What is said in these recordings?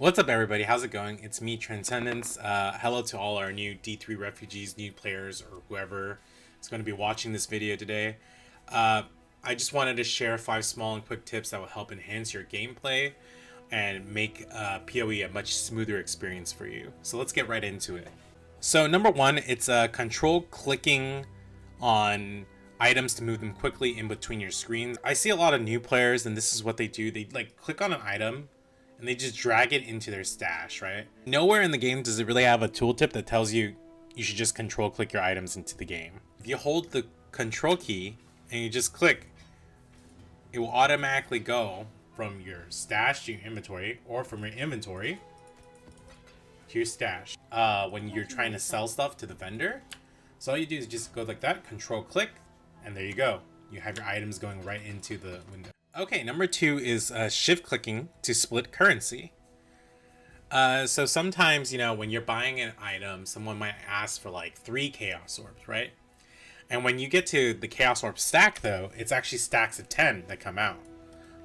What's up, everybody? How's it going? It's me, Transcendence. Hello to all our new D3 refugees, new players, or whoever is going to be watching this video today. I just wanted to share 5 small and quick tips that will help enhance your gameplay and make PoE a much smoother experience for you. So let's get right into it. So number 1, it's control clicking on items to move them quickly in between your screens. I see a lot of new players, and this is what they do. They click on an item and they just drag it into their stash, right? Nowhere in the game does it really have a tooltip that tells you you should just control click your items into the game. If you hold the control key and you just click, it will automatically go from your stash to your inventory, or from your inventory to your stash when you're trying to sell stuff to the vendor. So all you do is just go like that, control click, and there you go. You have your items going right into the window. Okay, number 2 is shift clicking to split currency. So sometimes, when you're buying an item, someone might ask for like 3 chaos orbs, right? And when you get to the chaos orb stack, though, it's actually stacks of 10 that come out.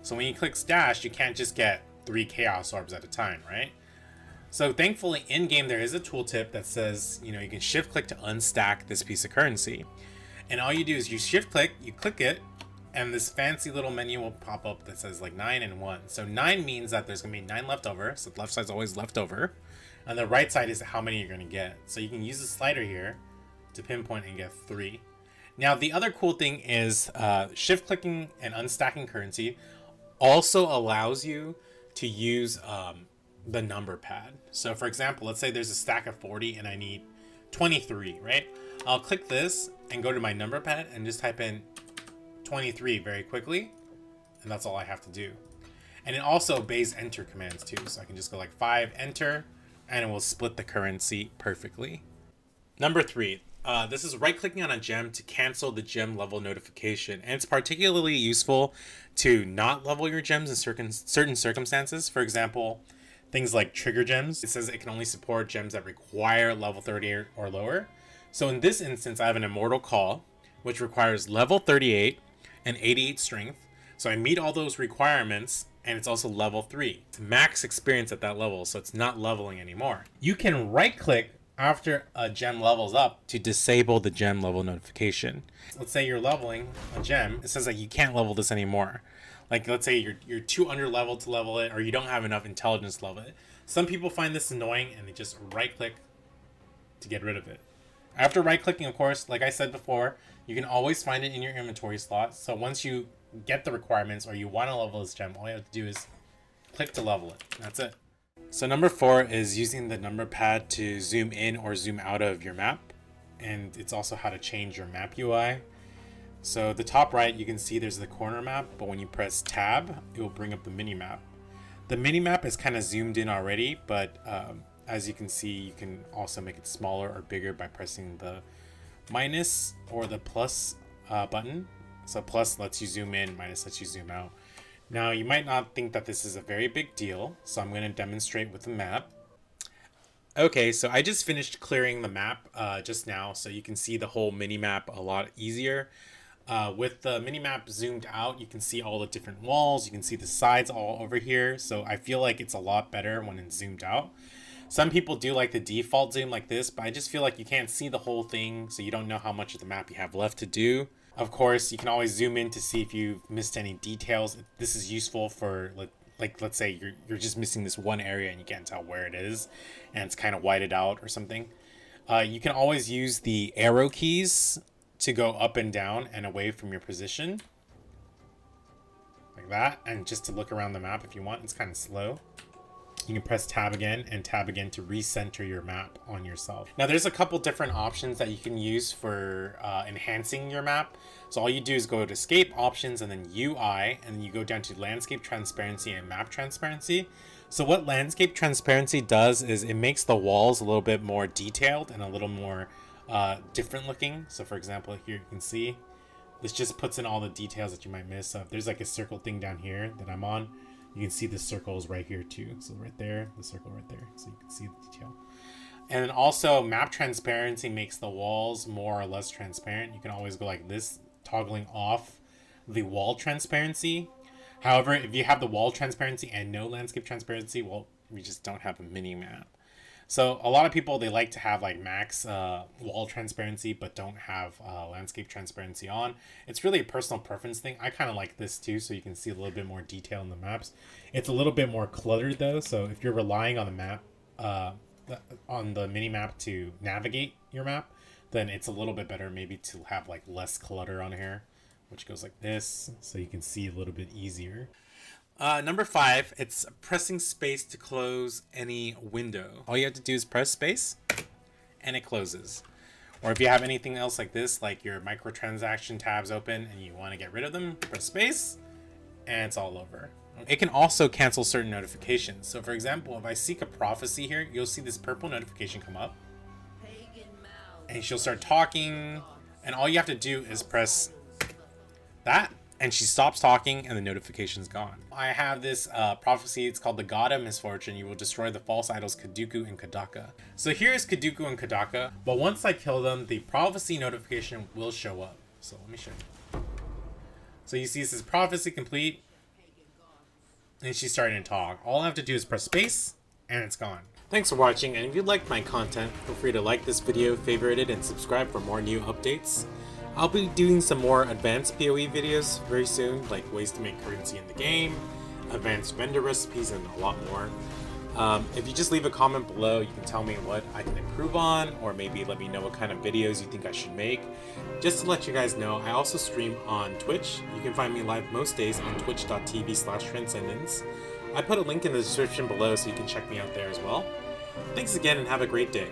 So when you click stash, you can't just get 3 chaos orbs at a time, right? So thankfully, in game there is a tooltip that says, you can shift click to unstack this piece of currency. And all you do is you shift click, you click it, and this fancy little menu will pop up that says like 9 and 1. So 9 means that there's going to be 9 left over. So the left side's always left over. And the right side is how many you're going to get. So you can use the slider here to pinpoint and get 3. Now the other cool thing is shift clicking and unstacking currency also allows you to use the number pad. So for example, let's say there's a stack of 40 and I need 23, right? I'll click this and go to my number pad and just type in 23 very quickly, and that's all I have to do. And it also obeys enter commands too, so I can just go like 5 enter and it will split the currency perfectly. Number 3, this is right clicking on a gem to cancel the gem level notification, and it's particularly useful to not level your gems in certain circumstances. For example, things like trigger gems. It says it can only support gems that require level 38 or lower. So in this instance, I have an Immortal Call, which requires level 38 and 88 strength. So I meet all those requirements, and it's also level 3. It's max experience at that level, so it's not leveling anymore. You can right click after a gem levels up to disable the gem level notification. Let's say you're leveling a gem. It says that you can't level this anymore. Like let's say you're too under leveled to level it, or you don't have enough intelligence to level it. Some people find this annoying and they just right click to get rid of it. After right clicking, of course, like I said before, you can always find it in your inventory slot. So once you get the requirements or you want to level this gem, all you have to do is click to level it. That's it. So number 4 is using the number pad to zoom in or zoom out of your map. And it's also how to change your map UI. So the top right, you can see there's the corner map, but when you press tab, it will bring up the mini map. The mini map is kind of zoomed in already, but as you can see, you can also make it smaller or bigger by pressing the minus or the plus button. So plus lets you zoom in, minus lets you zoom out. Now you might not think that this is a very big deal, so I'm going to demonstrate with the map. Okay, so I just finished clearing the map just now, so you can see the whole mini map a lot easier. With the mini map zoomed out, you can see all the different walls, you can see the sides all over here, so I feel like it's a lot better when it's zoomed out. Some people do like the default zoom like this, but I just feel like you can't see the whole thing, so you don't know how much of the map you have left to do. Of course, you can always zoom in to see if you've missed any details. This is useful for, like let's say you're just missing this one area and you can't tell where it is, and it's kind of whited out or something. You can always use the arrow keys to go up and down and away from your position. Like that, and just to look around the map if you want. It's kind of slow. You can press tab again and tab again to recenter your map on yourself. Now there's a couple different options that you can use for enhancing your map. So all you do is go to escape, options, and then UI, and then you go down to landscape transparency and map transparency. So what landscape transparency does is it makes the walls a little bit more detailed and a little more different looking. So for example, here you can see this just puts in all the details that you might miss. So if there's like a circle thing down here that I'm on, you can see the circles right here too. So right there, the circle right there. So you can see the detail. And then also map transparency makes the walls more or less transparent. You can always go like this, toggling off the wall transparency. However, if you have the wall transparency and no landscape transparency, well, we just don't have a mini map. So a lot of people, they like to have like max wall transparency, but don't have landscape transparency on. It's really a personal preference thing. I kind of like this too, so you can see a little bit more detail in the maps. It's a little bit more cluttered though, so if you're relying on the map, on the mini map to navigate your map, then it's a little bit better maybe to have like less clutter on here, which goes like this, so you can see a little bit easier. Number 5, it's pressing space to close any window. All you have to do is press space and it closes. Or if you have anything else like this, like your microtransaction tabs open and you want to get rid of them, press space and it's all over. It can also cancel certain notifications. So for example, if I seek a prophecy here, you'll see this purple notification come up and she'll start talking, and all you have to do is press that and she stops talking and the notification's gone. I have this prophecy, it's called the God of Misfortune. You will destroy the false idols Kaduku and Kadaka. So here is Kaduku and Kadaka, but once I kill them, the prophecy notification will show up. So let me show you. So you see this is prophecy complete, and she's starting to talk. All I have to do is press space and it's gone. Thanks for watching, and if you liked my content, feel free to like this video, favorite it, and subscribe for more new updates. I'll be doing some more advanced PoE videos very soon, like ways to make currency in the game, advanced vendor recipes, and a lot more. If you just leave a comment below, you can tell me what I can improve on, or maybe let me know what kind of videos you think I should make. Just to let you guys know, I also stream on Twitch. You can find me live most days on twitch.tv/transcendence. I put a link in the description below so you can check me out there as well. Thanks again and have a great day.